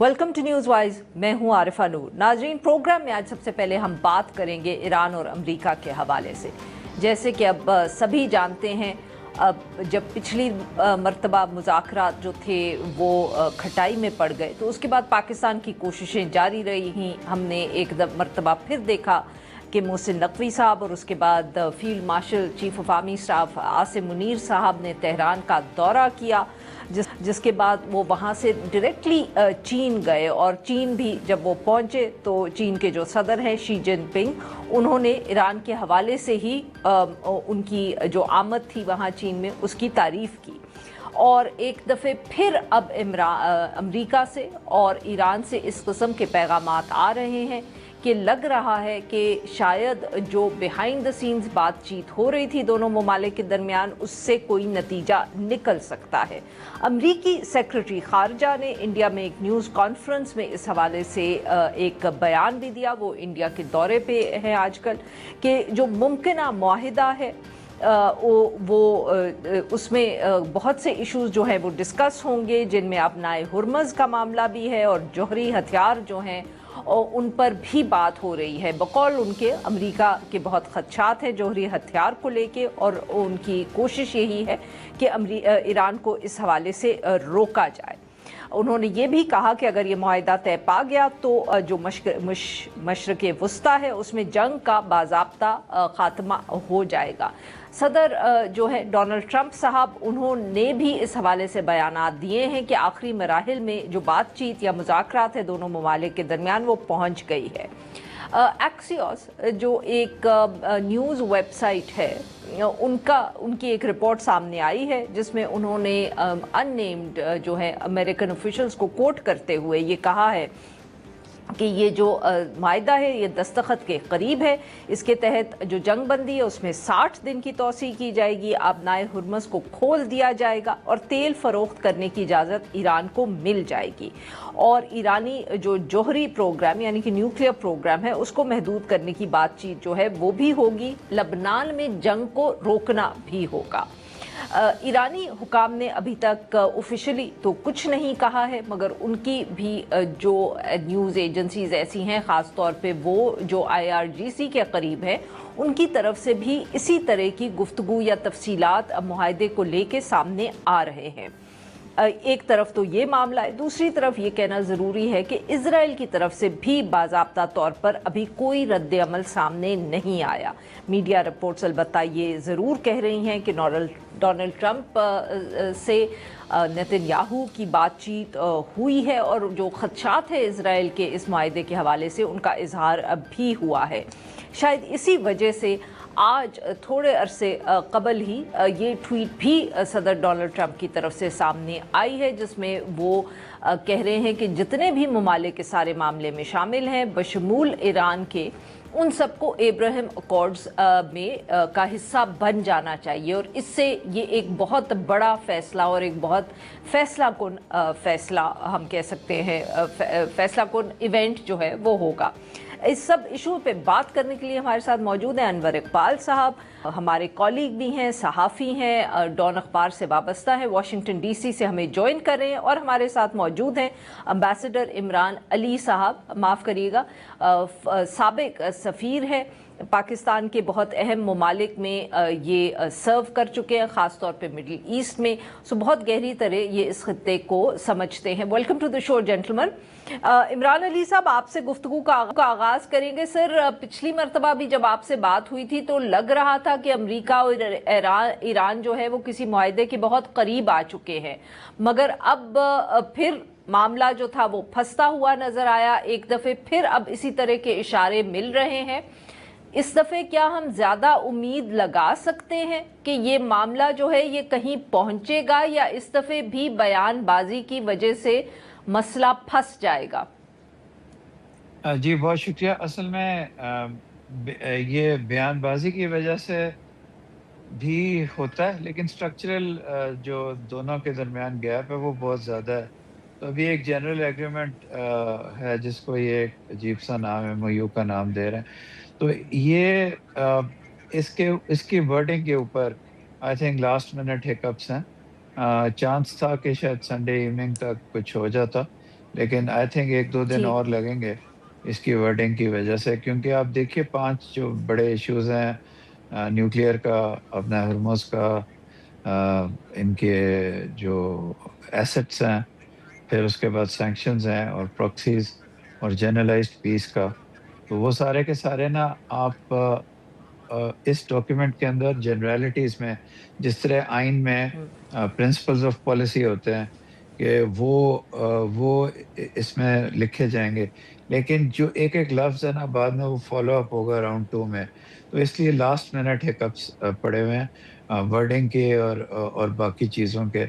Welcome to news wise. मैं हूं आरिफा नूर। नाजरीन, प्रोग्राम में आज सबसे पहले हम बात करेंगे ईरान और अमेरिका के हवाले से। जैसे कि अब सभी जानते हैं, अब जब पिछली मर्तबा मुज़ाकरात जो थे वो खटाई में पड़ गए, तो उसके बाद पाकिस्तान की कोशिशें जारी रही। हमने एक मर्तबा फिर देखा कि मोहसिन नकवी साहब और उसके बाद field marshal chief of army staff Asim Munir साहब ने तेहरान का दौरा किया, जिसके बाद वो वहाँ से डायरेक्टली चीन गए। और चीन भी जब वो पहुँचे तो चीन के जो सदर हैं शी जिनपिंग, उन्होंने ईरान के हवाले से ही उनकी जो आमद थी वहाँ चीन में उसकी तारीफ़ की। और एक दफ़े फिर अब अमेरिका से और ईरान से इस किस्म के पैगामात आ रहे हैं कि लग रहा है कि शायद जो बिहाइंड द सीन्स बातचीत हो रही थी दोनों ममालिक के दरमियान, उससे कोई नतीजा निकल सकता है। अमरीकी सेक्रेटरी खारजा ने इंडिया में एक न्यूज़ कॉन्फ्रेंस में इस हवाले से एक बयान भी दिया। वो इंडिया के दौरे पे है आजकल, कि जो मुमकिना मुआहिदा है उसमें बहुत से इश्यूज़ जो हैं वो डिस्कस होंगे, जिनमें अपनाए हुरमज़ का मामला भी है और जौहरी हथियार जो हैं और उन पर भी बात हो रही है। बकौल उनके अमेरिका के बहुत खदशात हैं जौहरी हथियार को लेके, और उनकी कोशिश यही है कि ईरान को इस हवाले से रोका जाए। उन्होंने ये भी कहा कि अगर ये मुआहिदा तय पा गया तो जो मशरक़ वस्ता है उसमें जंग का बाज़ाब्ता ख़ात्मा हो जाएगा। सदर जो है डोनाल्ड ट्रंप साहब, उन्होंने भी इस हवाले से बयानात दिए हैं कि आखिरी मराहिल में जो बातचीत या मुज़ाकरात है दोनों ममालिक के दरमियान वो पहुँच गई है। एक्सियोस जो एक न्यूज़ वेबसाइट है, उनकी एक रिपोर्ट सामने आई है जिसमें उन्होंने अननेम्ड जो है अमेरिकन ऑफिशियल्स को कोट करते हुए ये कहा है कि ये जो मायदा है ये दस्तखत के करीब है। इसके तहत जो जंग बंदी है उसमें 60 दिन की तोसी की जाएगी, अपनाए हुरमज़ को खोल दिया जाएगा और तेल फ़रोख्त करने की इजाज़त ईरान को मिल जाएगी। और ईरानी जो जौहरी प्रोग्राम यानी कि न्यूक्लियर प्रोग्राम है उसको महदूद करने की बातचीत जो है वो भी होगी। लबनान में जंग को रोकना भी होगा। ईरानी हुकाम ने अभी तक ऑफिशियली तो कुछ नहीं कहा है, मगर उनकी भी जो न्यूज़ एजेंसीज़ ऐसी हैं, ख़ास तौर पे वो जो IRGC के करीब है, उनकी तरफ से भी इसी तरह की गुफ्तगू या तफसीलात मुआहदे को लेके सामने आ रहे हैं। एक तरफ तो ये मामला है, दूसरी तरफ ये कहना ज़रूरी है कि इज़राइल की तरफ से भी बाज़ाब्ता तौर पर अभी कोई रद्द अमल सामने नहीं आया। मीडिया रिपोर्ट्स अलबत्ता ये ज़रूर कह रही हैं कि डोनाल्ड ट्रंप से नेतन्याहू की बातचीत हुई है और जो खदशात है इज़राइल के इस मुआहदे के हवाले से उनका इजहार अब भी हुआ है। शायद इसी वजह से आज थोड़े अरसे कबल ही ये ट्वीट भी सदर डोनाल्ड ट्रंप की तरफ से सामने आई है, जिसमें वो कह रहे हैं कि जितने भी ममालिक इस सारे मामले में शामिल हैं बशमूल ईरान के, उन सबको इब्राहिम अकॉर्ड्स में का हिस्सा बन जाना चाहिए। और इससे ये एक बहुत बड़ा फ़ैसला और एक बहुत फ़ैसला कुन फ़ैसला हम कह सकते हैं, फ़ैसला कुन इवेंट जो है वो होगा। इस सब इशू पे बात करने के लिए हमारे साथ मौजूद हैं अनवर इकबाल साहब, हमारे कॉलीग भी हैं, सहाफ़ी हैं, डॉन अखबार से वाबस्ता है, वाशिंगटन DC से हमें ज्वाइन कर रहे हैं। और हमारे साथ मौजूद हैं एम्बेसडर इमरान अली साहब, माफ़ करिएगा, साबिक सफ़ीर है, पाकिस्तान के बहुत अहम ममालिक में ये सर्व कर चुके हैं, ख़ास तौर पे मिडिल ईस्ट में। सो बहुत गहरी तरह ये इस खित्ते को समझते हैं। Welcome to the show gentleman. Imran Ali साहब, आपसे गुफ्तगू का आगाज़ करेंगे। सर, पिछली मरतबा भी जब आपसे बात हुई थी तो लग रहा था कि अमेरिका और ईरान जो है वो किसी मुआहदे के बहुत करीब आ चुके हैं, मगर अब फिर मामला जो था वो फंसता हुआ नज़र आया। एक दफ़े फिर अब इसी तरह के इशारे मिल रहे हैं। इस दफ़े क्या हम ज़्यादा उम्मीद लगा सकते हैं कि ये मामला जो है ये कहीं पहुंचेगा, या इस दफ़े भी बयानबाजी की वजह से मसला फंस जाएगा? जी बहुत शुक्रिया। असल में ये बयानबाजी की वजह से भी होता है, लेकिन स्ट्रक्चरल जो दोनों के दरमियान गैप है वो बहुत ज़्यादा है। तो अभी एक जनरल एग्रीमेंट है जिसको ये एक अजीब सा नाम है, MOU का नाम दे रहे हैं। तो ये इसकी वर्डिंग के ऊपर I think last minute hiccups हैं। चांस था कि शायद संडे इवनिंग तक कुछ हो जाता, لیکن آئی تھنک 1-2 دن جی اور لگیں گے اس کی ورڈنگ کی وجہ سے، کیونکہ آپ دیکھیے 5 جو بڑے ایشوز ہیں، نیوکلیئر کا، اپنا ہرمز کا، ان کے جو ایسٹس ہیں، پھر اس کے بعد سینکشنز ہیں اور پراکسیز اور جنرلائزڈ پیس کا، تو وہ سارے کے سارے نا آپ اس ڈاکیومنٹ کے اندر جنرلٹیز میں، جس طرح آئین میں پرنسپلز آف پالیسی ہوتے ہیں کہ وہ اس میں لکھے جائیں گے، لیکن جو ایک ایک لفظ ہے نا بعد میں وہ فالو اپ ہوگا راؤنڈ 2 میں، تو اس لیے لاسٹ منٹ ہیکپس پڑے ہوئے ہیں ورڈنگ کے اور باقی چیزوں کے۔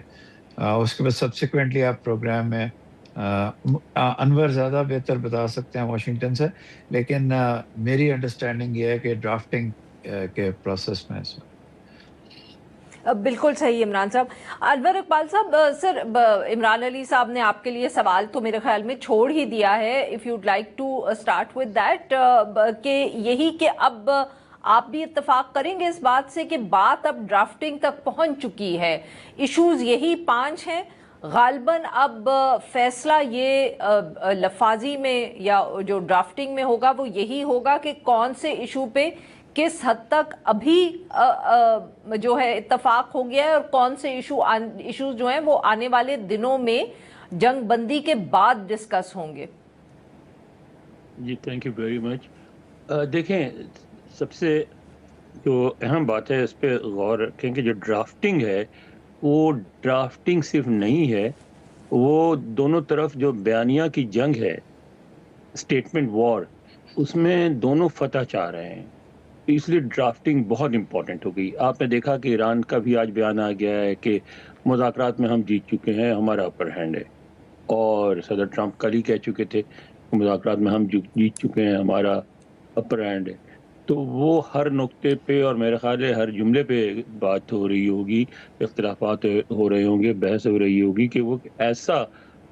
اس کے بعد سبسیکوینٹلی آپ پروگرام میں انور زیادہ بہتر بتا سکتے ہیں واشنگٹن سے، لیکن میری انڈرسٹینڈنگ یہ ہے کہ ڈرافٹنگ کے پروسیس میں اس میں۔ بالکل صحیح عمران صاحب۔ انور اقبال صاحب، سر عمران علی صاحب نے آپ کے لیے سوال تو میرے خیال میں چھوڑ ہی دیا ہے، if you'd like to start with that, کہ یہی کہ اب آپ بھی اتفاق کریں گے اس بات سے کہ بات اب ڈرافٹنگ تک پہنچ چکی ہے، ایشوز یہی 5 ہیں، غالباً اب فیصلہ یہ لفاظی میں یا جو ڈرافٹنگ میں ہوگا وہ یہی ہوگا کہ کون سے ایشو پہ کس حد تک ابھی جو ہے اتفاق ہو گیا ہے، اور کون سے ایشوز جو ہیں وہ آنے والے دنوں میں جنگ بندی کے بعد ڈسکس ہوں گے۔ جی تھینک یو ویری مچ۔ دیکھیں، سب سے جو اہم بات ہے اس پہ غور رکھیں کہ جو ڈرافٹنگ ہے وہ ڈرافٹنگ صرف نہیں ہے، وہ دونوں طرف جو بیانیہ کی جنگ ہے، اسٹیٹمنٹ وار، اس میں دونوں فتح چاہ رہے ہیں، اس لیے ڈرافٹنگ بہت امپورٹنٹ ہو گئی۔ آپ نے دیکھا کہ ایران کا بھی آج بیان آ گیا ہے کہ مذاکرات میں ہم جیت چکے ہیں، ہمارا اپر ہینڈ ہے، اور صدر ٹرمپ کل ہی کہہ چکے تھے کہ مذاکرات میں ہم جیت چکے ہیں، ہمارا اپر ہینڈ ہے۔ تو وہ ہر نقطے پہ اور میرے خیال ہے ہر جملے پہ بات ہو رہی ہوگی، اختلافات ہو رہے ہوں گے، بحث ہو رہی ہوگی کہ وہ ایسا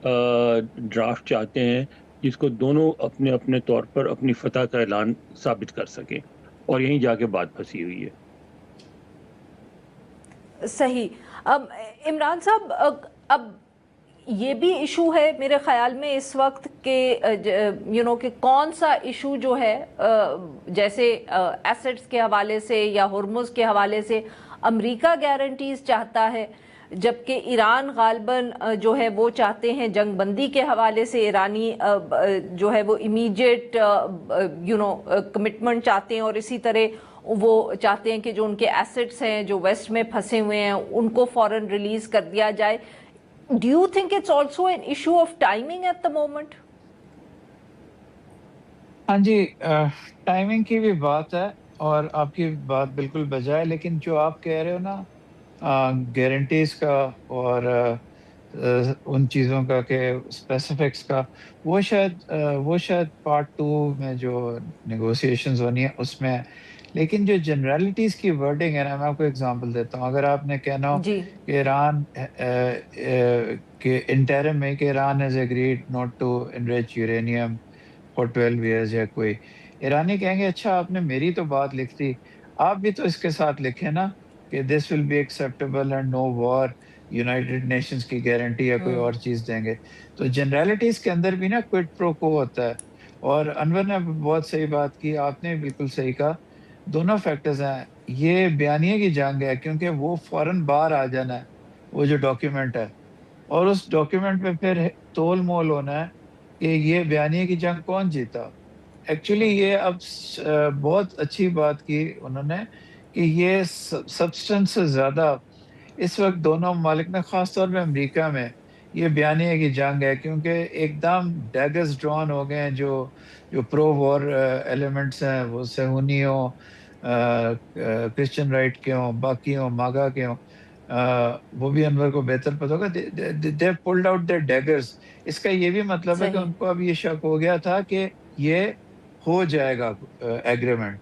ڈرافٹ چاہتے ہیں جس کو دونوں اپنے اپنے طور پر اپنی فتح کا اعلان ثابت کر سکیں، اور یہیں جا کے بات پھنسی ہوئی ہے۔ صحیح۔ عمران صاحب، اب یہ بھی ایشو ہے میرے خیال میں اس وقت کہ کہ کون سا ایشو جو ہے، جیسے ایسٹس کے حوالے سے یا ہرمز کے حوالے سے امریکہ گارنٹیز چاہتا ہے، جبکہ ایران غالباً جو ہے وہ چاہتے ہیں جنگ بندی کے حوالے سے، ایرانی جو ہے وہ امیڈیٹ کمٹمنٹ چاہتے ہیں، اور اسی طرح وہ چاہتے ہیں کہ جو ان کے ایسٹس ہیں جو ویسٹ میں پھنسے ہوئے ہیں ان کو فوراً ریلیز کر دیا جائے۔ Do you think it's also an issue of timing at the moment? ہاں جی، ٹائمنگ کی بھی بات ہے اور آپ کی بات بالکل بجائے، لیکن جو آپ کہہ رہے ہو نا گارنٹیز کا اور ان چیزوں کا کہ اسپیسیفکس کا، وہ شاید پارٹ 2 میں جو نیگوسیشنز ہونی ہے اس میں ہے، لیکن جو جنرلٹیز کی ورڈنگ ہے نا، میں آپ کو اگزامپل دیتا ہوں۔ اگر آپ نے کہنا ہو جی کہ ایران کہ انٹرم میں کہ Iran has agreed not to enrich uranium for 12 years, یا کوئی ایرانی کہیں گے اچھا آپ نے میری تو بات لکھ دی، آپ بھی تو اس کے ساتھ لکھیں نا کہ this will be acceptable and no war, united nations کی گارنٹی یا کوئی اور چیز دیں گے۔ تو جنرلٹیز کے اندر بھی نا کوئڈ پرو کو ہوتا ہے، اور انور نے بہت صحیح بات کی، آپ نے بالکل صحیح کہا، دونوں فیکٹرز ہیں۔ یہ بیانیے کی جنگ ہے کیونکہ وہ فوراً باہر آ جانا ہے وہ جو ڈاکیومنٹ ہے، اور اس ڈاکیومنٹ پہ پھر تول مول ہونا ہے کہ یہ بیانیے کی جنگ کون جیتا۔ ایکچولی یہ اب بہت اچھی بات کی انہوں نے کہ یہ سبسٹنس سے زیادہ اس وقت دونوں ممالک میں، خاص طور پہ امریکہ میں، یہ بیانیے کی جنگ ہے، کیونکہ ایک دم ڈیگرز ڈرون ہو گئے ہیں، جو پرو وار ایلیمنٹس ہیں، وہ صہیونی ہوں، کرسچن رائٹ کے ہوں، باقی ہوں، ماگا کے ہوں، وہ بھی انور کو بہتر پتہ ہوگا، they pulled out their daggers۔ اس کا یہ بھی مطلب ہے کہ صحیح۔ ان کو اب یہ شک ہو گیا تھا کہ یہ ہو جائے گا ایگریمنٹ،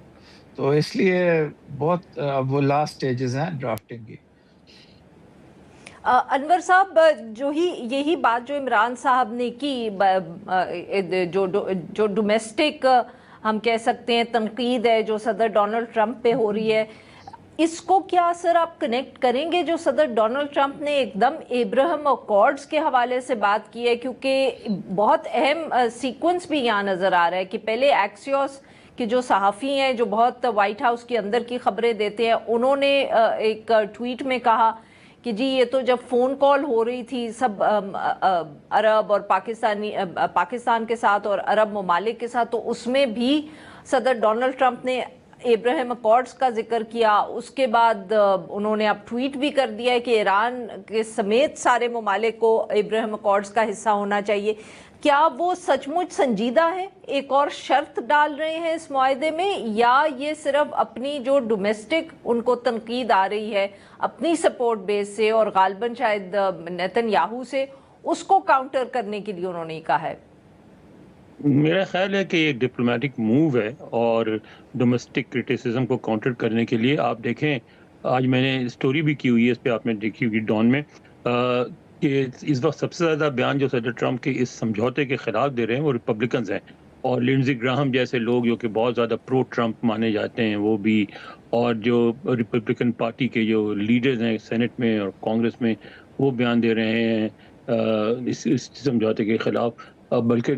تو اس لیے بہت اب وہ لاسٹ سٹیجز ہیں ڈرافٹنگ کی۔ انور صاحب، یہی بات جو عمران صاحب نے کی، جو ڈومیسٹک ہم کہہ سکتے ہیں تنقید ہے جو صدر ڈونلڈ ٹرمپ پہ ہو رہی ہے، اس کو کیا سر آپ کنیکٹ کریں گے جو صدر ڈونلڈ ٹرمپ نے ایک دم ایبراہم اکارڈز کے حوالے سے بات کی ہے، کیونکہ بہت اہم سیکوینس بھی یہاں نظر آ رہا ہے کہ پہلے ایکسیوس کہ جو صحافی ہیں جو بہت وائٹ ہاؤس کے اندر کی خبریں دیتے ہیں، انہوں نے ایک ٹویٹ میں کہا کہ جی یہ تو جب فون کال ہو رہی تھی سب عرب اور پاکستان کے ساتھ اور عرب ممالک کے ساتھ، تو اس میں بھی صدر ڈونلڈ ٹرمپ نے ایبراہم اکارڈز کا ذکر کیا. اس کے بعد انہوں نے اب ٹویٹ بھی کر دیا ہے کہ ایران کے سمیت سارے ممالک کو ایبراہم اکارڈز کا حصہ ہونا چاہیے. کیا وہ سچ مچ سنجیدہ ہے، ایک اور شرط ڈال رہے ہیں اس معاہدے میں، یا یہ صرف اپنی جو ڈومیسٹک ان کو تنقید آ رہی ہے اپنی سپورٹ بیس سے اور غالباً شاید نیتن یاہو سے، اس کو کاؤنٹر کرنے کے لیے انہوں نے کہا ہے؟ میرا خیال ہے کہ ایک ڈپلومیٹک موو ہے اور ڈومیسٹک کرٹیسزم کو کاؤنٹر کرنے کے لیے. آپ دیکھیں آج میں نے اسٹوری بھی کی ہوئی ہے اس پہ، آپ نے دیکھی ہوگی ڈان میں، کہ اس وقت سب سے زیادہ بیان جو صدر ٹرمپ کے اس سمجھوتے کے خلاف دے رہے ہیں وہ ریپبلکنز ہیں، اور لنڈزی گراہم جیسے لوگ جو کہ بہت زیادہ پرو ٹرمپ مانے جاتے ہیں وہ بھی، اور جو ریپبلکن پارٹی کے جو لیڈرز ہیں سینٹ میں اور کانگریس میں وہ بیان دے رہے ہیں اس سمجھوتے کے خلاف. بلکہ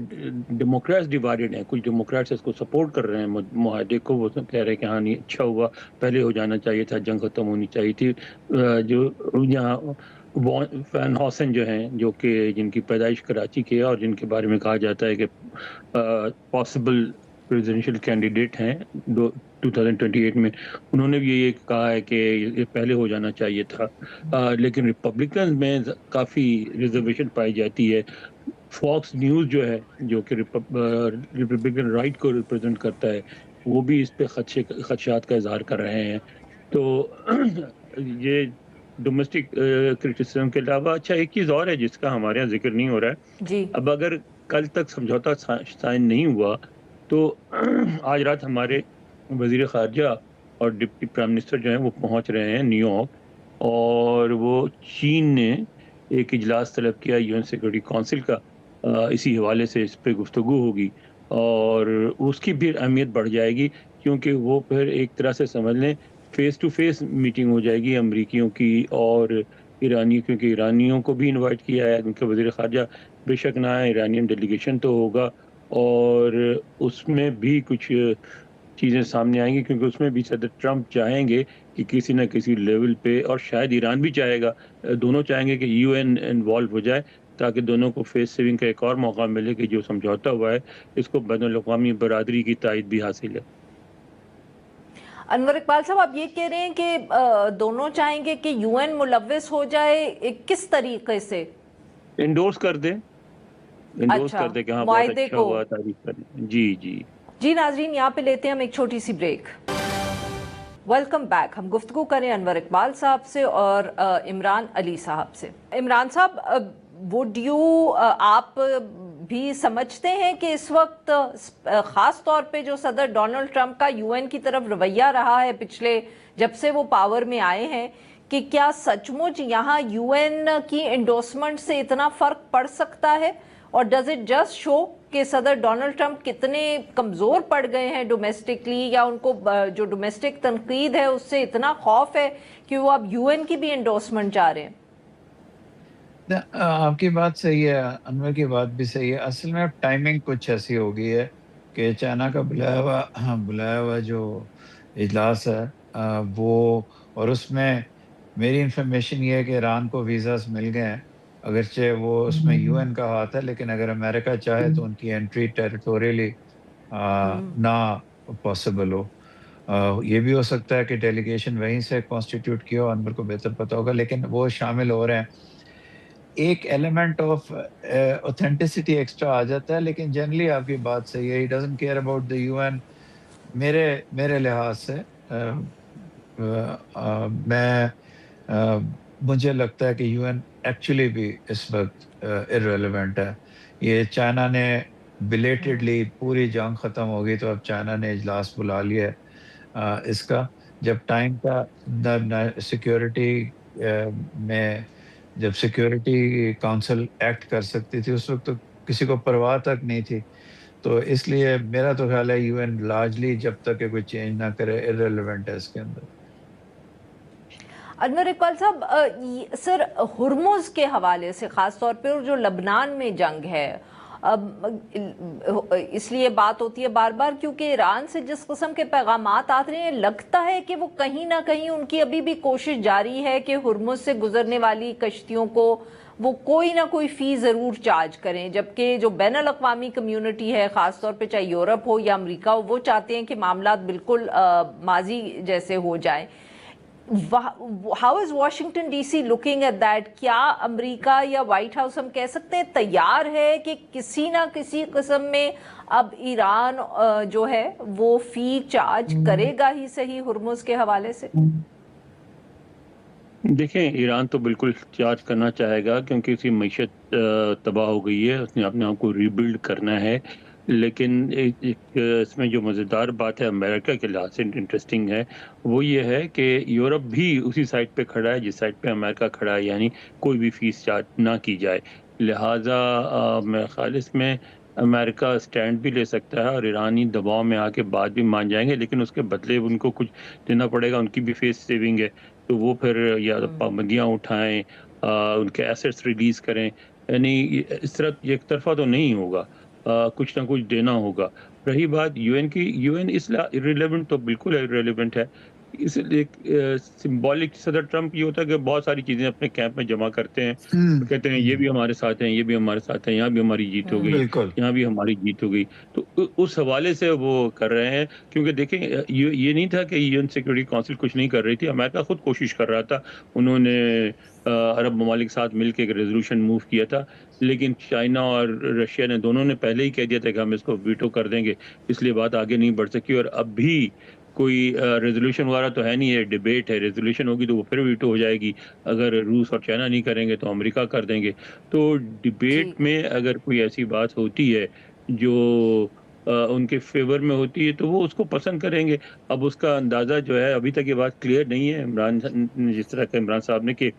ڈیموکریٹس ڈیوائیڈڈ ہیں، کچھ ڈیموکریٹس اس کو سپورٹ کر رہے ہیں معاہدے کو، وہ کہہ رہے ہیں کہ ہاں نہیں اچھا ہوا، پہلے ہو جانا چاہیے تھا، جنگ ختم ہونی چاہیے تھی. جو یہاں فین ہاسن جو ہیں جو کہ جن کی پیدائش کراچی کے ہے اور جن کے بارے میں کہا جاتا ہے کہ پاسبل پریزیڈنشیل کینڈیڈیٹ ہیں 2028 میں، انہوں نے بھی یہ کہا ہے کہ یہ پہلے ہو جانا چاہیے تھا. لیکن ریپبلکنز میں کافی ریزرویشن پائی جاتی ہے. فاکس نیوز جو ہے جو کہ ریپبلکن رائٹ کو ریپرزینٹ کرتا ہے، وہ بھی اس پہ خدشات کا اظہار کر رہے ہیں. تو یہ ڈومیسٹک کرٹیسزم کے علاوہ اچھا ایک چیز اور ہے جس کا ہمارے یہاں ذکر نہیں ہو رہا ہے. جی اب اگر کل تک سمجھوتا سائن نہیں ہوا تو آج رات ہمارے وزیر خارجہ اور ڈپٹی پرائم منسٹر جو ہیں وہ پہنچ رہے ہیں نیو یارک، اور وہ چین نے ایک اجلاس طلب کیا یو این سیکورٹی کونسل کا، اسی حوالے سے اس پہ گفتگو ہوگی اور اس کی بھی اہمیت بڑھ جائے گی، کیونکہ وہ پھر ایک طرح سے سمجھ لیں فیس ٹو فیس میٹنگ ہو جائے گی امریکیوں کی اور ایرانیوں، کیونکہ ایرانیوں کو بھی انوائٹ کیا ہے ان کے وزیر خارجہ بے شک نہ ہے، ایرانین ڈیلیگیشن تو ہوگا، اور اس میں بھی کچھ چیزیں سامنے آئیں گی، کیونکہ اس میں بھی صدر ٹرمپ چاہیں گے کہ کسی نہ کسی لیول پہ، اور شاید ایران بھی چاہے گا، دونوں چاہیں گے کہ یو این انوالو ہو جائے تاکہ دونوں کو فیس سیونگ کا ایک اور موقع ملے کہ جو سمجھوتا ہوا ہے اس کو بین الاقوامی برادری کی تائید بھی حاصل ہے. انور اقبال صاحب، آپ یہ کہہ رہے ہیں کہ دونوں چاہیں گے کہ یو این ملوث ہو جائے، کس طریقے سے؟ انڈورس کر دیں، انڈورس کر دیں کہ ہاں بہت اچھا ہوا، تعریف کریں. جی ناظرین یہاں پہ لیتے ہیں ہم ایک چھوٹی سی بریک. Welcome back. ہم گفتگو کریں انور اقبال صاحب سے اور عمران علی صاحب سے. عمران صاحب، وڈ یو آپ بھی سمجھتے ہیں کہ اس وقت خاص طور پہ جو صدر ڈونلڈ ٹرمپ کا یو این کی طرف رویہ رہا ہے پچھلے جب سے وہ پاور میں آئے ہیں، کہ کیا سچ مچ یہاں یو این کی انڈورسمنٹ سے اتنا فرق پڑ سکتا ہے؟ اور ڈز اٹ جسٹ شو کہ صدر ڈونلڈ ٹرمپ کتنے کمزور پڑ گئے ہیں ڈومیسٹکلی، یا ان کو جو ڈومیسٹک تنقید ہے اس سے اتنا خوف ہے کہ وہ اب یو این کی بھی انڈورسمنٹ چاہ رہے ہیں؟ آپ کی بات صحیح ہے، انور کی بات بھی صحیح ہے. اصل میں ٹائمنگ کچھ ایسی ہو گئی ہے کہ چائنا کا بلایا ہوا جو اجلاس ہے وہ، اور اس میں میری انفارمیشن یہ ہے کہ ایران کو ویزاز مل گئے ہیں، اگرچہ وہ اس میں یو این کا ہاتھ ہے، لیکن اگر امریکہ چاہے تو ان کی انٹری ٹیریٹوریلی نہ پاسبل ہو. یہ بھی ہو سکتا ہے کہ ڈیلیگیشن وہیں سے کانسٹیٹیوٹ کیا ہو، انور کو بہتر پتہ ہوگا، لیکن وہ شامل ہو رہے ہیں. ایک ایلیمنٹ آف اوتھینٹسٹی ایکسٹرا آ جاتا ہے، لیکن جنرلی آپ کی بات صحیح ہے، he doesn't care about the U N. میرے لحاظ سے مجھے لگتا ہے کہ یو این ایکچولی بھی اس وقت ارریلیونٹ ہے. یہ چائنا نے بلیٹڈلی پوری جنگ ختم ہو گئی تو اب چائنا نے اجلاس بلا لیا ہے اس کا. جب ٹائم کا سیکیورٹی میں جب سیکیورٹی کونسل ایکٹ کر سکتی تھی اس وقت تو کسی کو پرواہ تک نہیں تھی. تو اس لیے میرا تو خیال ہے یو این لارجلی جب تک کہ کوئی چینج نہ کرے ارریلیونٹ ہے اس کے اندر. انور اقبال صاحب، سر ہرمز کے حوالے سے خاص طور پہ اور جو لبنان میں جنگ ہے، اب اس لیے بات ہوتی ہے بار بار کیونکہ ایران سے جس قسم کے پیغامات آتے ہیں، لگتا ہے کہ وہ کہیں نہ کہیں ان کی ابھی بھی کوشش جاری ہے کہ ہرمز سے گزرنے والی کشتیوں کو وہ کوئی نہ کوئی فی ضرور چارج کریں، جبکہ جو بین الاقوامی کمیونٹی ہے خاص طور پہ چاہے یورپ ہو یا امریکہ ہو، وہ چاہتے ہیں کہ معاملات بالکل ماضی جیسے ہو جائیں۔ How is Washington D C looking at that? کیا امریکہ یا وائٹ ہاؤس ہم کہہ سکتے ہیں تیار ہے کہ کسی نہ کسی قسم میں اب ایران جو ہے وہ فی چارج کرے گا ہی صحیح ہرمز کے حوالے سے؟ دیکھیں، ایران تو بالکل چارج کرنا چاہے گا کیونکہ اس کی معیشت تباہ ہو گئی ہے، اس نے اپنے آپ کو ریبلڈ کرنا ہے۔ لیکن اس میں جو مزیدار بات ہے امریکہ کے لحاظ سے انٹرسٹنگ ہے، وہ یہ ہے کہ یورپ بھی اسی سائٹ پہ کھڑا ہے جس سائٹ پہ امریکہ کھڑا ہے، یعنی کوئی بھی فیس چارج نہ کی جائے۔ لہٰذا میرے خیال اس میں امریکہ اسٹینڈ بھی لے سکتا ہے اور ایرانی دباؤ میں آ کے بات بھی مان جائیں گے، لیکن اس کے بدلے ان کو کچھ دینا پڑے گا، ان کی بھی فیس سیونگ ہے، تو وہ پھر یا پابندیاں اٹھائیں، ان کے ایسٹس ریلیز کریں، یعنی اس طرح ایک طرفہ تو نہیں ہوگا، کچھ نہ کچھ دینا ہوگا۔ رہی بات یو این کی، یو این اس ریلیونٹ تو بالکل ریلیونٹ ہے، اس ایک سمبولک صدر ٹرمپ یہ ہوتا ہے کہ بہت ساری چیزیں اپنے کیمپ میں جمع کرتے ہیں، کہتے ہیں یہ بھی ہمارے ساتھ ہیں، یہ بھی ہمارے ساتھ ہیں، یہاں بھی ہماری جیت ہو گئی، بالکل یہاں بھی ہماری جیت ہو گئی، تو اس حوالے سے وہ کر رہے ہیں۔ کیونکہ دیکھیں یہ نہیں تھا کہ یو این سیکورٹی کونسل کچھ نہیں کر رہی تھی، امریکہ خود کوشش کر رہا تھا، انہوں نے عرب ممالک ساتھ مل کے ایک ریزولوشن موو کیا تھا، لیکن چائنا اور رشیا نے دونوں نے پہلے ہی کہہ دیا تھا کہ ہم اس کو ویٹو کر دیں گے، اس لیے بات آگے نہیں بڑھ سکی، اور اب بھی کوئی ریزولوشن وغیرہ تو ہے نہیں ہے، ڈیبیٹ ہے، ریزولوشن ہوگی تو وہ پھر ویٹو ہو جائے گی، اگر روس اور چائنا نہیں کریں گے تو امریکہ کر دیں گے۔ تو جی ڈیبیٹ میں اگر کوئی ایسی بات ہوتی ہے جو ان کے فیور میں ہوتی ہے تو وہ اس کو پسند کریں گے۔ اب اس کا اندازہ جو ہے ابھی تک یہ بات کلیئر نہیں ہے، عمران جس طرح کہ عمران صاحب نے کہ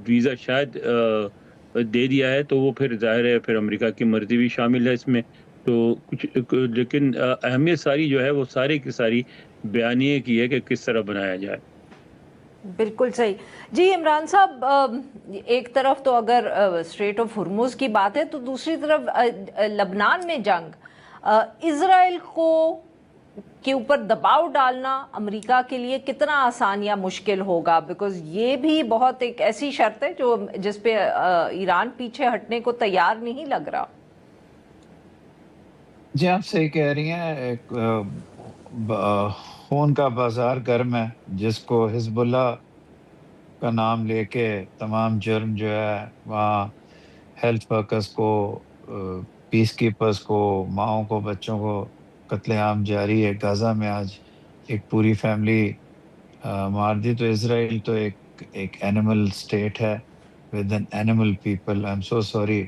ویزا شاید دے دیا ہے، تو وہ پھر ظاہر ہے پھر امریکہ کی مرضی بھی شامل ہے اس میں، تو کچھ لیکن اہمیت ساری جو ہے وہ ساری کی ساری بیانیے کی ہے کہ کس طرح بنایا جائے۔ بالکل صحیح۔ جی عمران صاحب، ایک طرف تو اگر اسٹریٹ آف ہرمز کی بات ہے تو دوسری طرف لبنان میں جنگ، اسرائیل کو کے اوپر دباؤ ڈالنا امریکہ کے لیے کتنا آسان یا مشکل ہوگا؟ بیکاز یہ بھی بہت ایک ایسی شرط ہے جس پہ ایران پیچھے ہٹنے کو تیار نہیں لگ رہا۔ جی آپ صحیح کہہ رہی ہیں، ایک خون کا بازار گرم ہے جس کو حزب اللہ کا نام لے کے تمام جرم جو ہے وہاں ہیلتھ ورکرز کو، پیس کیپرز کو، ماؤں کو، بچوں کو قتل عام جاری ہے۔ غزہ میں آج ایک پوری فیملی مار دی، تو اسرائیل تو ایک اینیمل اسٹیٹ ہے with an animal people. I am so sorry.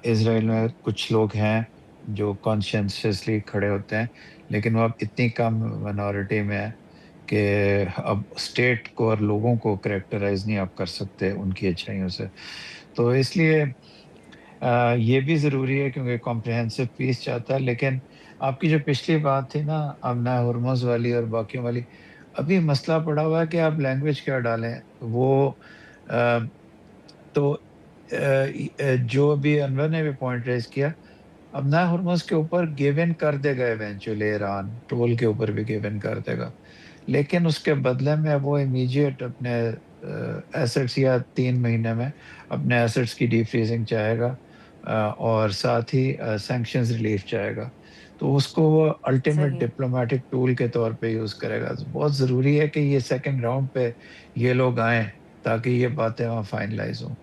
Israel میں کچھ لوگ ہیں جو کانشینسلی کھڑے ہوتے ہیں، لیکن وہ اب اتنی کم مائنورٹی میں ہے کہ اب اسٹیٹ کو اور لوگوں کو کریکٹرائز نہیں آپ کر سکتے ان کی اچھائیوں سے۔ تو اس لیے یہ بھی ضروری ہے کیونکہ کمپریہنسو پیس چاہتا ہے۔ لیکن آپ کی جو پچھلی بات تھی نا امنا ہرمز والی اور باقیوں والی، ابھی مسئلہ پڑا ہوا ہے کہ آپ لینگویج کیا ڈالیں۔ وہ تو جو بھی انور نے بھی پوائنٹ ریز کیا، امنا ہرمز کے اوپر گیو ان کر دے گا ایونچولی، ایران ٹول کے اوپر بھی گیو ان کر دے گا، لیکن اس کے بدلے میں وہ امیجیٹ اپنے ایسٹس یا 3 مہینے میں اپنے ایسٹس کی ڈی فریزنگ چاہے گا اور ساتھ ہی سینکشنز ریلیف چاہے گا، تو اس کو وہ الٹیمیٹ صحیح۔ ڈپلومیٹک ٹول کے طور پہ یوز کرے گا۔ بہت ضروری ہے کہ یہ سیکنڈ راؤنڈ پہ یہ لوگ آئیں تاکہ یہ باتیں وہاں فائنلائز ہوں۔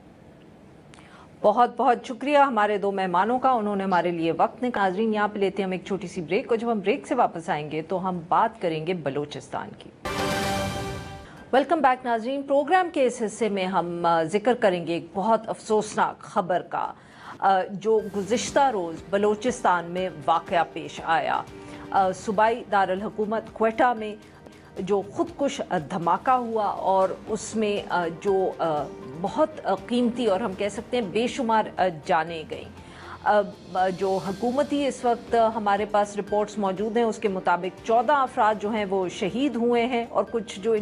بہت بہت شکریہ ہمارے 2 مہمانوں کا، انہوں نے ہمارے لیے وقت نکالا۔ ناظرین یہاں پہ لیتے ہیں ہم ایک چھوٹی سی بریک، اور جب ہم بریک سے واپس آئیں گے تو ہم بات کریں گے بلوچستان کی۔ ویلکم بیک ناظرین، پروگرام کے اس حصے میں ہم ذکر کریں گے ایک بہت افسوسناک خبر کا جو گزشتہ روز بلوچستان میں واقعہ پیش آیا۔ صوبائی دارالحکومت کوئٹہ میں جو خودکش دھماکہ ہوا اور اس میں جو بہت قیمتی اور ہم کہہ سکتے ہیں بے شمار جانیں گئیں۔ जो हुकूमती इस वक्त हमारे पास रिपोर्ट्स मौजूद हैं उसके मुताबिक 14 अफराद जो हैं वो शहीद हुए हैं, और कुछ जो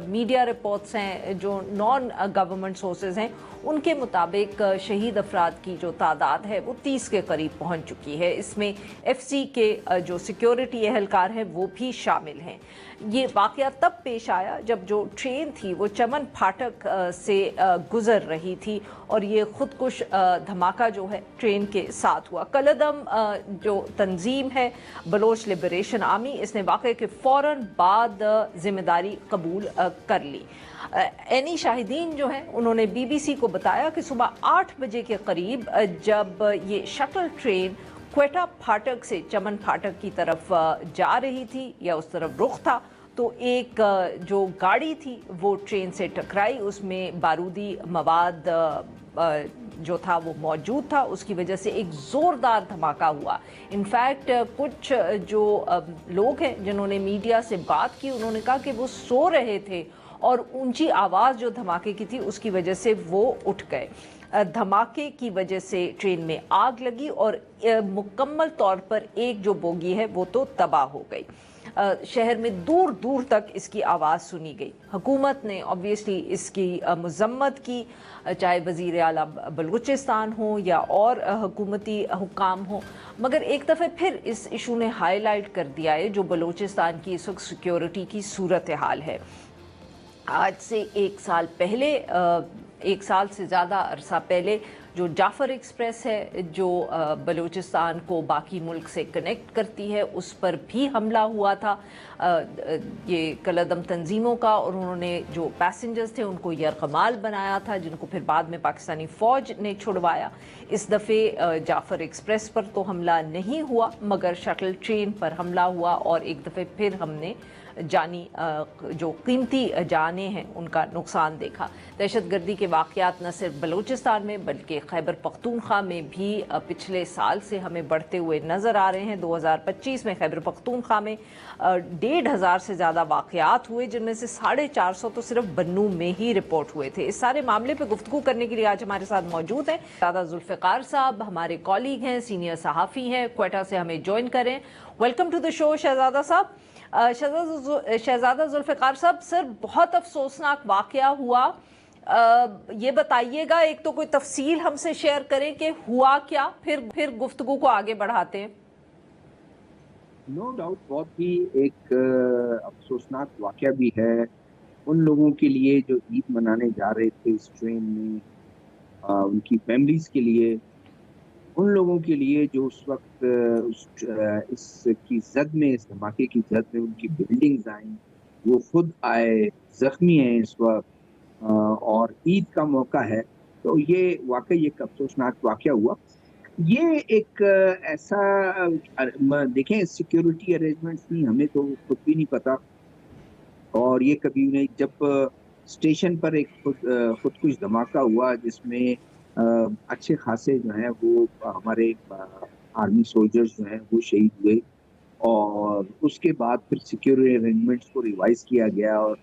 मीडिया रिपोर्ट्स हैं जो नॉन गवर्नमेंट सोर्सेज हैं उनके मुताबिक शहीद अफराद की जो तादाद है वो 30 के करीब पहुंच चुकी है। इसमें एफसी के जो सिक्योरिटी एहलकार हैं वो भी शामिल हैं। ये वाक़या तब पेश आया जब जो ट्रेन थी वो चमन फाटक से गुज़र रही थी और ये खुदकुश धमाका जो है ट्रेन के साथ हुआ। कलदम जो तंजीम है बलोच लिबरेशन आर्मी, इसने वाक़े के फ़ौरन बाद ज़िम्मेदारी कबूल कर ली। एनी शाहिदीन जो हैं उन्होंने बीबीसी को बताया कि सुबह 8 बजे के करीब जब ये शटल ट्रेन क्वेटा फाटक से चमन फाटक की तरफ जा रही थी या उस तरफ रुख था, तो एक जो गाड़ी थी वो ट्रेन से टकराई। उसमें बारूदी मवाद जो था वो मौजूद था, उसकी वजह से एक ज़ोरदार धमाका हुआ। इनफैक्ट कुछ जो लोग हैं जिन्होंने मीडिया से बात की उन्होंने कहा कि वो सो रहे थे और ऊंची आवाज़ जो धमाके की थी उसकी वजह से वो उठ गए। धमाके की वजह से ट्रेन में आग लगी और मुकम्मल तौर पर एक जो बोगी है वो तो तबाह हो गई। शहर में दूर दूर तक इसकी आवाज़ सुनी गई। हुकूमत ने ऑब्वियसली इसकी मज़म्मत की, चाहे वज़ीर आला बलूचिस्तान हो या और हुकूमती हुकाम हो, मगर एक दफ़े फिर इस इशू ने हाईलाइट कर दिया है जो बलूचिस्तान की इस वक्त सिक्योरिटी की सूरत हाल है। आज से एक साल पहले, एक साल से ज़्यादा अरसा पहले जो जाफ़र एक्सप्रेस है जो बलूचिस्तान को बाकी मुल्क से कनेक्ट करती है उस पर भी हमला हुआ था ये कलदम तंजीमों का, और उन्होंने जो पैसेंजर्स थे उनको यरगमाल बनाया था जिनको फिर बाद में पाकिस्तानी फ़ौज ने छुड़वाया। इस दफ़े जाफ़र एक्सप्रेस पर तो हमला नहीं हुआ मगर शटल ट्रेन पर हमला हुआ और एक दफ़े फिर हमने जानी जो कीमती जानें हैं उनका नुकसान देखा। दहशतगर्दी के वाक़यात न सिर्फ बलूचिस्तान में बल्कि खैबर पख्तूनख्वा में भी पिछले साल से हमें बढ़ते हुए नज़र आ रहे हैं। 2025 में खैबर पख्तूनख्वा में 1,500 से ज़्यादा वाक़यात हुए जिनमें से 450 तो सिर्फ बन्नू में ही रिपोर्ट हुए थे। इस सारे मामले पर गुफ्तगू करने के लिए आज हमारे साथ मौजूद हैं शहजादा जुल्फ़िकार साहब, हमारे कॉलीग हैं, सीनियर सहाफ़ी हैं, क्वेटा से हमें ज्वाइन करें। वेलकम टू द शो शहजादा साहब। शहजादा जुल्फ़िकार साहब, सर बहुत अफसोसनाक वाक़या हुआ, ये बताइएगा, एक तो कोई तफसील हमसे शेयर करें कि हुआ क्या, फिर गुफ्तगू को आगे बढ़ाते हैं। नो डाउट बहुत ही एक अफसोसनाक वाक़या भी है उन लोगों के लिए जो ईद मनाने जा रहे थे इस ट्रेन में, उनकी फैमिलीज़ के लिए, उन लोगों के लिए जो उस वक्त इसकी जद में, इस धमाके की जद में उनकी बिल्डिंग्स आई, वो खुद आए, ज़ख्मी हैं इस वक्त, और ईद का मौका है, तो ये वाकई एक अफसोसनाक वाक़या हुआ। ये एक ऐसा देखें सिक्योरिटी अरेंजमेंट्स नहीं, हमें तो खुद भी नहीं पता, और ये कभी नहीं, जब स्टेशन पर एक खुदकुश धमाका हुआ जिसमें अच्छे खासे जो हैं वो हमारे आर्मी सोल्जर्स जो हैं वो शहीद हुए, और उसके बाद फिर सिक्योरिटी अरेंजमेंट्स को रिवाइज किया गया और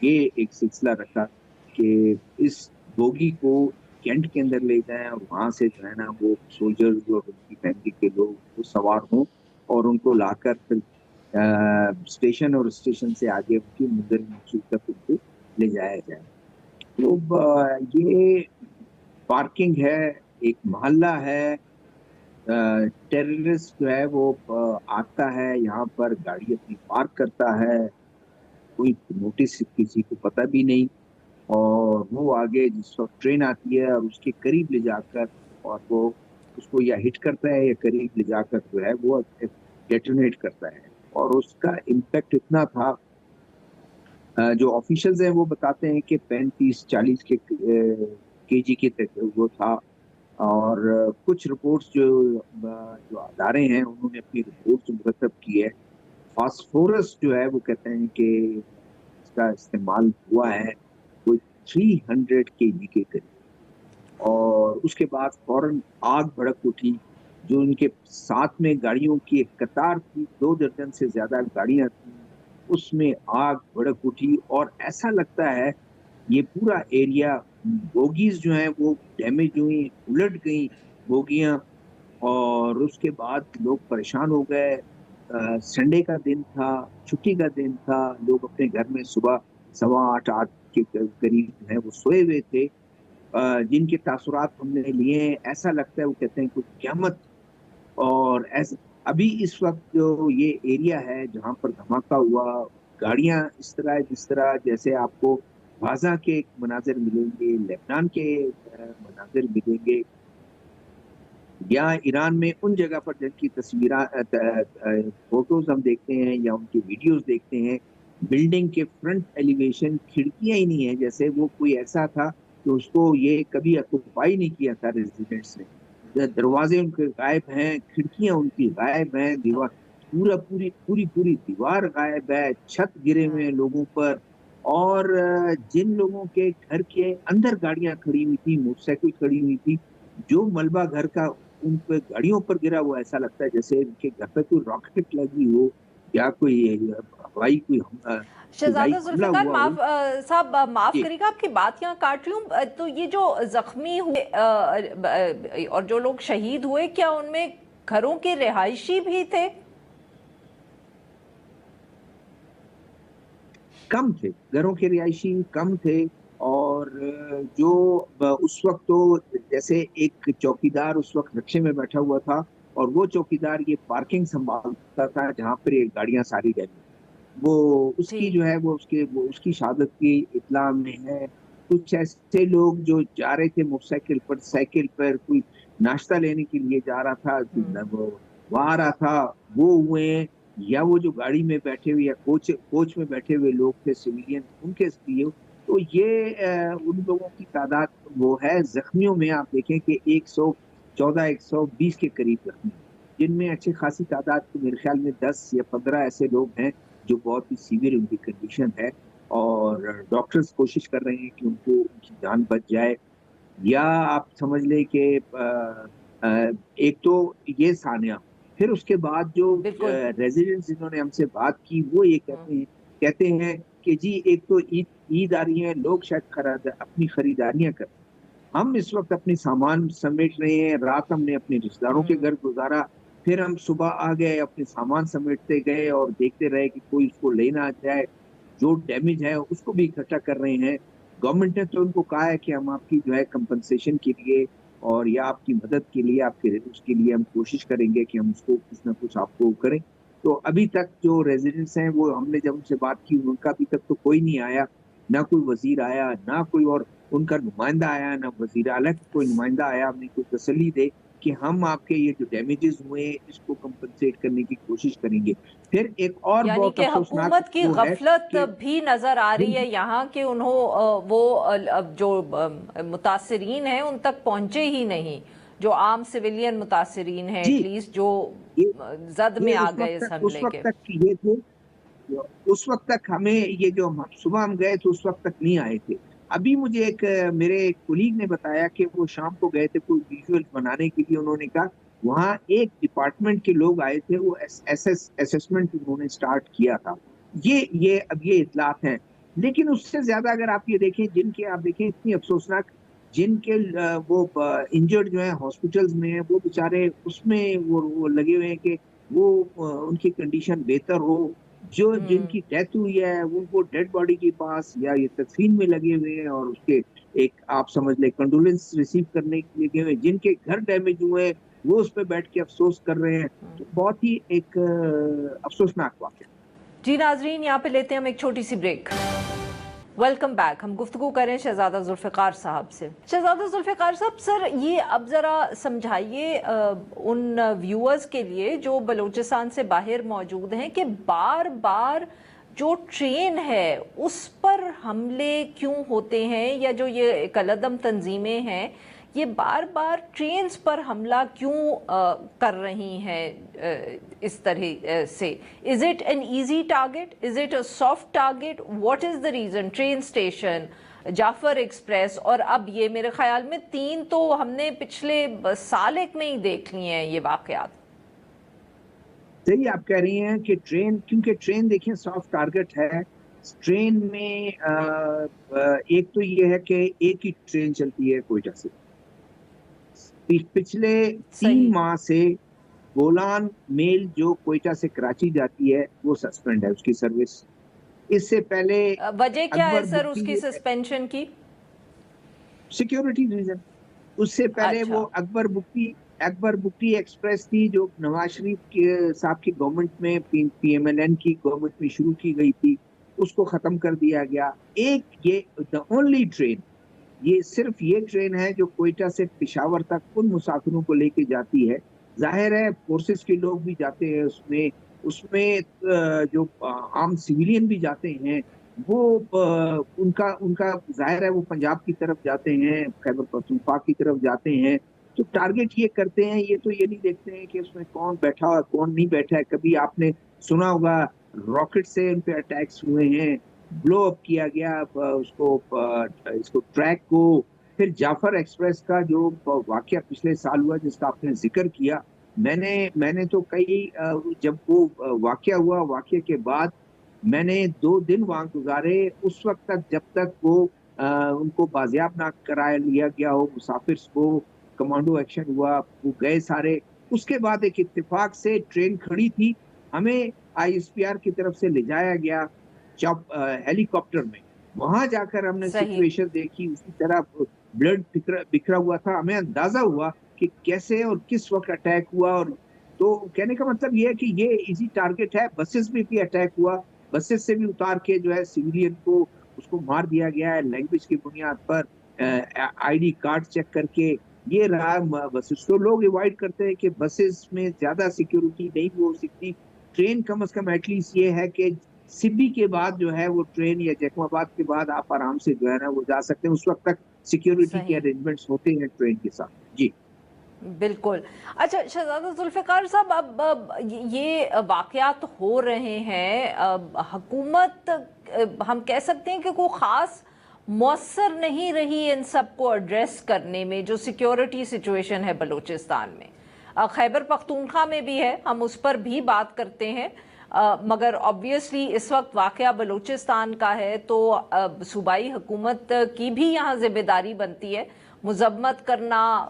ये एक सिलसिला रखा कि इस बोगी को कैंट के अंदर ले जाएं और वहाँ से जो है ना वो सोल्जर्स जो उनकी फैमिली के लोग वो सवार हों और उनको लाकर फिर स्टेशन और स्टेशन से आगे उनकी मुंदर मकसूद तक उनको ले जाया जाए। तो ये पार्किंग है, एक मोहल्ला है, टेररिस्ट जो है वो आता है यहाँ पर, गाड़ी अपनी पार्क करता है, कोई नोटिस किसी को पता भी नहीं, और वो आगे जिस वक्त ट्रेन आती है और उसके करीब ले जाकर और वो उसको या हिट करता है या करीब ले जाकर जो है वो डेटोनेट करता है, और उसका इम्पैक्ट इतना था, जो ऑफिशियल्स हैं वो बताते हैं कि 35-40 केजी के तक वो था, और कुछ रिपोर्ट्स जो अदारे हैं उन्होंने अपनी रिपोर्ट मुरतब की है। फास्फोरस जो है वो कहते हैं कि इसका इस्तेमाल हुआ है कोई 300 केजी के करीब, और उसके बाद फौरन आग भड़क उठी। जो उनके साथ में गाड़ियों की एक कतार थी, 2 दर्जन से ज़्यादा गाड़ियाँ थी, उसमें आग भड़क उठी, और ऐसा लगता है ये पूरा एरिया, बोगीज जो हैं वो डैमेज हुई, उलट गई बोगियाँ, और उसके बाद लोग परेशान हो गए। संडे का दिन था, छुट्टी का दिन था, लोग अपने घर में सुबह 8:15 के करीब जो है वो सोए हुए थे। जिनके तासुरात हमने लिए हैं, ऐसा लगता है वो कहते हैं कुछ क़यामत। और ऐसा अभी इस वक्त जो ये एरिया है जहाँ पर धमाका हुआ, गाड़ियां इस तरह जिस तरह जैसे आपको गाजा के मनाजिर मिलेंगे, लेबनान के मनाजिर मिलेंगे, या ईरान में उन जगह पर जिनकी फोटोज हम देखते हैं या उनकी वीडियोस देखते हैं, बिल्डिंग के फ्रंट एलिवेशन खिड़कियां ही नहीं है, जैसे वो कोई ऐसा था कि उसको ये कभी ऑक्युपाई नहीं किया था रेजिडेंट्स ने। दरवाजे उनके गायब हैं, खिड़कियां उनकी गायब हैं, दीवार पूरी दीवार गायब है, छत गिरे हुए हैं लोगों पर। और जिन लोगों के घर के अंदर गाड़ियां खड़ी हुई थी, मोटरसाइकिल खड़ी हुई थी, जो मलबा घर का उन पे गाड़ियों पर गिरा हुआ, ऐसा लगता है जैसे उनके घर पे कोई रॉकेट लगी हो या कोई हवाई कोई शहजादा जुल्फिकार हुआ हो। साहब माफ जी। करिएगा, आपकी बात यहाँ काट लूं। तो ये जो जख्मी हुए और जो लोग शहीद हुए, क्या उनमें घरों के रिहायशी भी थे? कम थे, घरों के रिहायशी कम थे। और जो उस वक्त तो जैसे एक चौकीदार उस वक्त रिक्शे में बैठा हुआ था, और वो चौकीदार ये पार्किंग संभालता था जहाँ पर ये गाड़ियां सारी रहती, वो उसकी जो है वो उसकी शहादत की इत्ला में है। कुछ ऐसे लोग जो जा रहे थे मोटरसाइकिल पर, साइकिल पर, कोई नाश्ता लेने के लिए जा रहा था, वो वहां आ रहा था, वो हुए। या वो जो गाड़ी में बैठे हुए या कोच में बैठे हुए लोग थे सिविलियन, उनके लिए। तो ये उन लोगों की तादाद वो है। जख्मियों में आप देखें कि 114-120 के करीब जख्मी, जिनमें अच्छी खासी तादाद तो मेरे ख्याल में 10 या 15 ऐसे लोग हैं जो बहुत ही सीवियर उनकी कंडीशन है, और डॉक्टर्स कोशिश कर रहे हैं कि उनकी जान बच जाए। या आप समझ लें कि एक तो ये सानिया, फिर उसके बाद जो रेजिडेंट्स जिन्होंने हमसे बात की, वो ये कहते हैं कि जी एक तो ईद आ रही है, लोग शायद अपनी खरीदारियां कर, हम इस वक्त अपनी सामान समेट रहे हैं, रात हमने अपने रिश्तेदारों के घर गुजारा, फिर हम सुबह आ गए, अपने सामान समेटते गए और देखते रहे कि कोई उसको लेना आ जाए, जो डैमेज है उसको भी इकट्ठा कर रहे हैं। गवर्नमेंट ने तो उनको कहा है कि हम आपकी जो है कंपनसेशन के लिए और या आपकी मदद के लिए, आपके उसके लिए हम कोशिश करेंगे कि हम उसको कुछ ना कुछ आपको करें। तो अभी तक जो रेजिडेंट्स हैं, वो हमने जब उनसे बात की, उनका अभी तक तो कोई नहीं आया, ना कोई वजीर आया, ना कोई और उनका नुमाइंदा आया, ना वजीर आला का कोई नुमाइंदा आया हमें कोई तसल्ली दे कि हम आपके ये जो डैमेजेस हुए इसको कंपनसेट करने की कोशिश करेंगे। फिर एक और यानी बहुत कि हुकूमत की गफलत भी नजर आ रही है यहाँ के, वो जो मुतासरीन हैं उन तक पहुंचे ही नहीं, जो आम सिविलियन मुतासरीन हैं एटलीस्ट, जो जद में आ गए इस हमले के। उस वक्त तक ये थे, उस वक्त तक हमें ये जो सुबह हम गए थे उस वक्त तक नहीं आए थे। अभी मुझे एक मेरे कोलीग ने बताया कि वो शाम को गए थे कोई विजुअल बनाने के लिए, उन्होंने कहा वहाँ एक डिपार्टमेंट के लोग आए थे, वो असेसमेंट उन्होंने स्टार्ट किया था। ये अब ये इतलात हैं। लेकिन उससे ज्यादा अगर आप ये देखें, जिनके आप देखें इतनी अफसोसनाक, जिनके वो इंजर्ड जो है हॉस्पिटल्स में है, वो बेचारे उसमें वो लगे हुए हैं कि वो उनकी कंडीशन बेहतर हो। जो जिनकी डेथ हुई है वो डेड बॉडी के पास या ये तदफीन में लगे हुए हैं, और उसके एक आप समझ ले कंडोलेंस रिसीव करने के लिए गए हुए। जिनके घर डैमेज हुए वो उस पर बैठ के अफसोस कर रहे हैं। तो बहुत ही एक अफसोसनाक वाक़या। जी नाजरीन, यहाँ पे लेते हैं हम एक छोटी सी ब्रेक। Welcome back. हम गुफ्तगू करें शहजादा जुल्फ़िकार साहब से। शहजादा जुल्फ़िकार साहब, सर ये अब ज़रा समझाइए उन व्यूअर्स के लिए जो बलूचिस्तान से बाहर मौजूद हैं कि बार बार जो ट्रेन है उस पर हमले क्यों होते हैं, या जो ये कलअदम तंजीमें हैं ये बार बार ट्रेन्स पर हमला क्यों कर रही हैं इस तरह से? Is it an easy target, is it a soft target, what is the reason? Train station, Jaffar express, और अब ये मेरे ख्याल में 3 तो हमने पिछले साल एक में ही देख लिए हैं ये वाकयात। सही आप कह रही हैं कि ट्रेन, क्योंकि ट्रेन देखिए सॉफ्ट टारगेट है। ट्रेन में एक तो ये है कि एक ही ट्रेन चलती है कोयटा से, पिछले सही। 3 माह से गोलान मेल जो कोयटा से कराची जाती है वो सस्पेंड है उसकी सर्विस। इससे पहले वजह क्या है अकबर सर बुक्टी उसकी सस्पेंशन की? Security reason. उससे पहले वो अच्छा। अकबर बुक्टी एक्सप्रेस थी जो नवाज शरीफ के साहब की गवर्नमेंट में पीएमएलएन की गवर्नमेंट में शुरू की गई थी, उसको खत्म कर दिया गया। एक ये द ओनली ट्रेन, ये सिर्फ ये ट्रेन है जो कोयटा से पेशावर तक उन मुसाफिरों को लेके जाती है। जाहिर है फोर्सेस के लोग भी जाते हैं उसमें, उसमें जो आम सिविलियन भी जाते हैं। वो उनका उनका जाहिर है वो पंजाब की तरफ जाते हैं, खैबर पख्तूनख्वा की तरफ जाते हैं। तो टारगेट ये करते हैं, ये तो ये नहीं देखते हैं कि उसमें कौन बैठा है कौन नहीं बैठा है। कभी आपने सुना होगा रॉकेट से उन पे अटैक्स हुए हैं, ब्लो अप किया गया इसको ट्रैक को। फिर जाफर एक्सप्रेस का जो वाकया पिछले साल हुआ जिसका आपने जिक्र किया, मैंने तो कई जब वो वाकया हुआ, वाकये के बाद मैंने 2 दिन वहां गुजारे, उस वक्त तक जब तक वो उनको बाजियाब ना करा लिया गया हो, मुसाफिर को कमांडो एक्शन हुआ, वो गए सारे। उसके बाद एक इत्तेफाक से ट्रेन खड़ी थी, हमें आईएसपीआर की तरफ से ले जाया गया हेलीकॉप्टर में। वहां जाकर हमने सही। सिचुएशन देखी, उसी तरह ब्लड बिखरा हुआ था। हमें अंदाजा हुआ कि कैसे और किस वक्त अटैक हुआ। और तो कहने का मतलब ये है कि ये इजी टारगेट है। बसेस में भी अटैक हुआ, बसेस से भी उतार के जो है सिविलियन को उसको मार दिया गया है लैंग्वेज की बुनियाद पर, आईडी कार्ड चेक करके। ये रहा बसेस। तो लोग अवॉइड करते हैं कि बसेस में ज्यादा सिक्योरिटी नहीं हो सकती। ट्रेन कम से कम एटलीस्ट ये है कि सिब्बी के बाद जो है वो ट्रेन या जैकमाबाद के बाद आप आराम से जो है ना वो जा सकते हैं। उस वक्त तक सिक्योरिटी के सही। अरेंजमेंट्स होते हैं ट्रेन के साथ। जी बिल्कुल। अच्छा शहजादा जुल्फ़िकार साहब, अब ये वाक़यात हो रहे हैं, अब हुकूमत हम कह सकते हैं कि कोई ख़ास मौसर नहीं रही इन सब को एड्रेस करने में, जो सिक्योरिटी सिचुएशन है बलूचिस्तान में। खैबर पख्तूनख्वा में भी है, हम उस पर भी बात करते हैं, मगर ऑब्वियसली इस वक्त वाक़या बलूचिस्तान का है तो सूबाई हुकूमत की भी यहाँ ज़िम्मेदारी बनती है मुज़म्मत करना,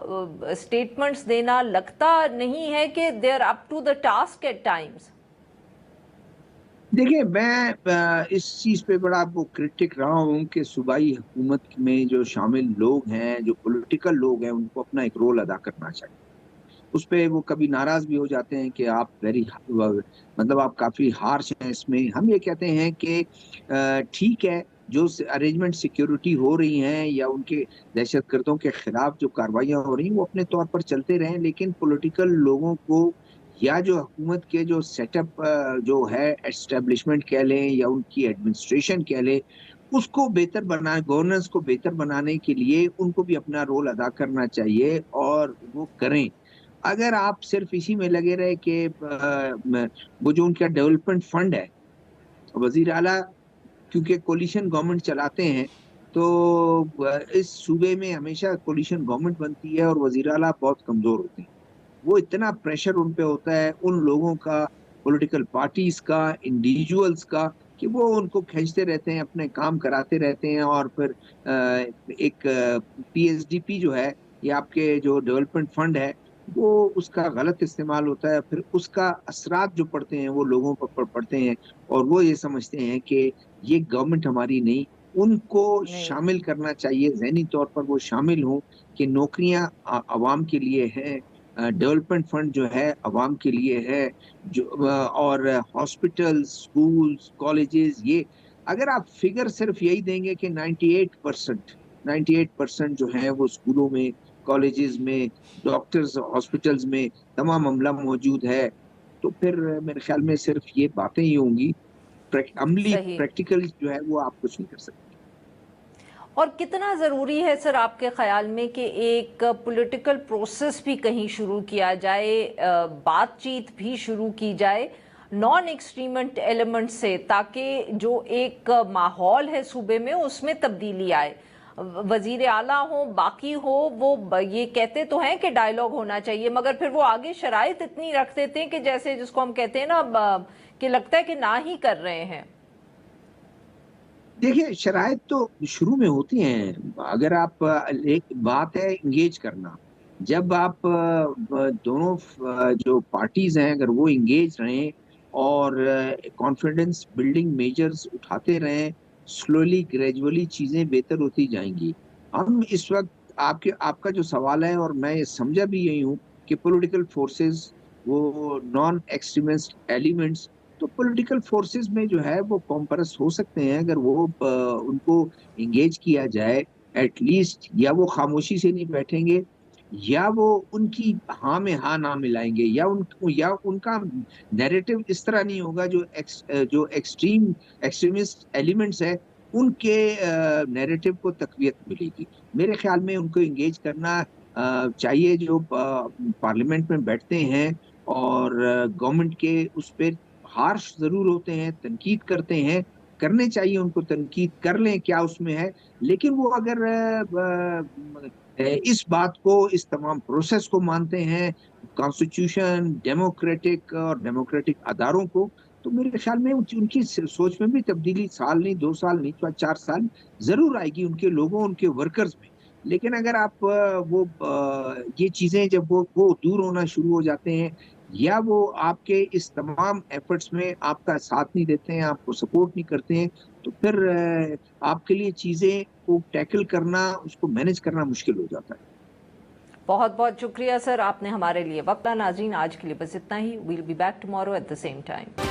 स्टेटमेंट्स देना। लगता नहीं है कि they are up to the task at times? देखिए, मैं इस चीज पे बड़ा वो क्रिटिक रहा हूँ कि सूबाई हुकूमत में जो शामिल लोग हैं, जो पॉलिटिकल लोग हैं, उनको अपना एक रोल अदा करना चाहिए। उस पे वो कभी नाराज भी हो जाते हैं कि आप मतलब आप काफी हार्श हैं इसमें। हम ये कहते हैं कि ठीक है, जो अरेंजमेंट सिक्योरिटी हो रही हैं या उनके दहशतगर्दों के खिलाफ जो कार्रवाइयां हो रही हैं वो अपने तौर पर चलते रहें, लेकिन पॉलिटिकल लोगों को या जो हुकूमत के जो सेटअप जो है एस्टेब्लिशमेंट कह लें या उनकी एडमिनिस्ट्रेशन कह लें, उसको बेहतर बनाने, गवर्नेंस को बेहतर बनाने के लिए उनको भी अपना रोल अदा करना चाहिए और वो करें। अगर आप सिर्फ इसी में लगे रहे कि वो जो उनका डेवलपमेंट फंड है, वजीर आला क्योंकि कोलिशन गवर्नमेंट चलाते हैं, तो इस सूबे में हमेशा कोलिशन गवर्नमेंट बनती है और वजीर आला बहुत कमजोर होते हैं। वो इतना प्रेशर उन पे होता है उन लोगों का, पॉलिटिकल पार्टीज का, इंडिविजुअल्स का, कि वो उनको खींचते रहते हैं, अपने काम कराते रहते हैं। और फिर एक पीएसडीपी जो है, ये आपके जो डेवलपमेंट फंड है, वो उसका गलत इस्तेमाल होता है। फिर उसका असरात जो पड़ते हैं वो लोगों पर पड़ते हैं और वो ये समझते हैं कि ये गवर्नमेंट हमारी नहीं। उनको नहीं। शामिल करना चाहिए, ज़हनी तौर पर वो शामिल हों कि नौकरियां आवाम के लिए हैं, डेवलपमेंट फंड जो है अवाम के लिए है, जो और हॉस्पिटल, स्कूल्स, कॉलेजेस, ये अगर आप फिगर सिर्फ यही देंगे कि 98% जो है वो स्कूलों में, कॉलेजेस में, डॉक्टर्स, हॉस्पिटल्स में तमाम अमला मौजूद है, तो फिर मेरे ख्याल में सिर्फ ये बातें ही होंगी। अमली सही। प्रैक्टिकल जो है वो आप कुछ नहीं कर सकते। और कितना ज़रूरी है सर आपके ख़्याल में कि एक पॉलिटिकल प्रोसेस भी कहीं शुरू किया जाए, बातचीत भी शुरू की जाए नॉन एक्सट्रीमेंट एलिमेंट से, ताकि जो एक माहौल है सूबे में उसमें तब्दीली आए? वजीर आला हो, बाकी हो, वो ये कहते तो हैं कि डायलॉग होना चाहिए, मगर फिर वो आगे शराइत इतनी रख देते हैं कि जैसे जिसको हम कहते हैं ना कि लगता है कि ना ही कर रहे हैं। देखिए, शराइत तो शुरू में होती हैं। अगर आप एक बात है एंगेज करना, जब आप दोनों जो पार्टीज हैं अगर वो इंगेज रहें और कॉन्फिडेंस बिल्डिंग मेजर्स उठाते रहें, स्लोली ग्रेजुअली चीजें बेहतर होती जाएंगी। हम इस वक्त आपका जो सवाल है और मैं ये समझा भी यही हूँ कि पॉलिटिकल फोर्सेस, वो नॉन एक्सट्रीमिस्ट एलिमेंट्स, तो पॉलिटिकल फोर्सेस में जो है वो कॉम्प्रेस हो सकते हैं अगर वो उनको इंगेज किया जाए एटलीस्ट, या वो खामोशी से नहीं बैठेंगे, या वो उनकी हाँ में हाँ ना मिलाएंगे, या उनका नैरेटिव इस तरह नहीं होगा जो एक्सट्रीमिस्ट एलिमेंट्स है उनके नैरेटिव को तकवीत मिलेगी। मेरे ख्याल में उनको इंगेज करना चाहिए, जो पार्लियामेंट में बैठते हैं और गवर्नमेंट के उस पर हार्श जरूर होते हैं, तनकीद करते हैं, करने चाहिए उनको, तनकीद कर लें क्या उसमें है, लेकिन वो अगर इस बात को, इस तमाम प्रोसेस को मानते हैं, कॉन्स्टिट्यूशन, डेमोक्रेटिक अदारों को, तो मेरे ख्याल में उनकी सोच में भी तब्दीली साल नहीं, 2 साल नहीं, 4 साल जरूर आएगी उनके लोगों, उनके वर्कर्स में। लेकिन अगर आप ये चीजें जब वो दूर होना शुरू हो जाते हैं, या वो आपके इस तमाम एफर्ट्स में आपका साथ नहीं देते हैं, आपको सपोर्ट नहीं करते हैं, तो फिर आपके लिए चीजें को टैकल करना, उसको मैनेज करना मुश्किल हो जाता है। बहुत बहुत शुक्रिया सर, आपने हमारे लिए वक्त दिया। नाज़रीन, आज के लिए बस इतना ही। We'll be back tomorrow at the same time.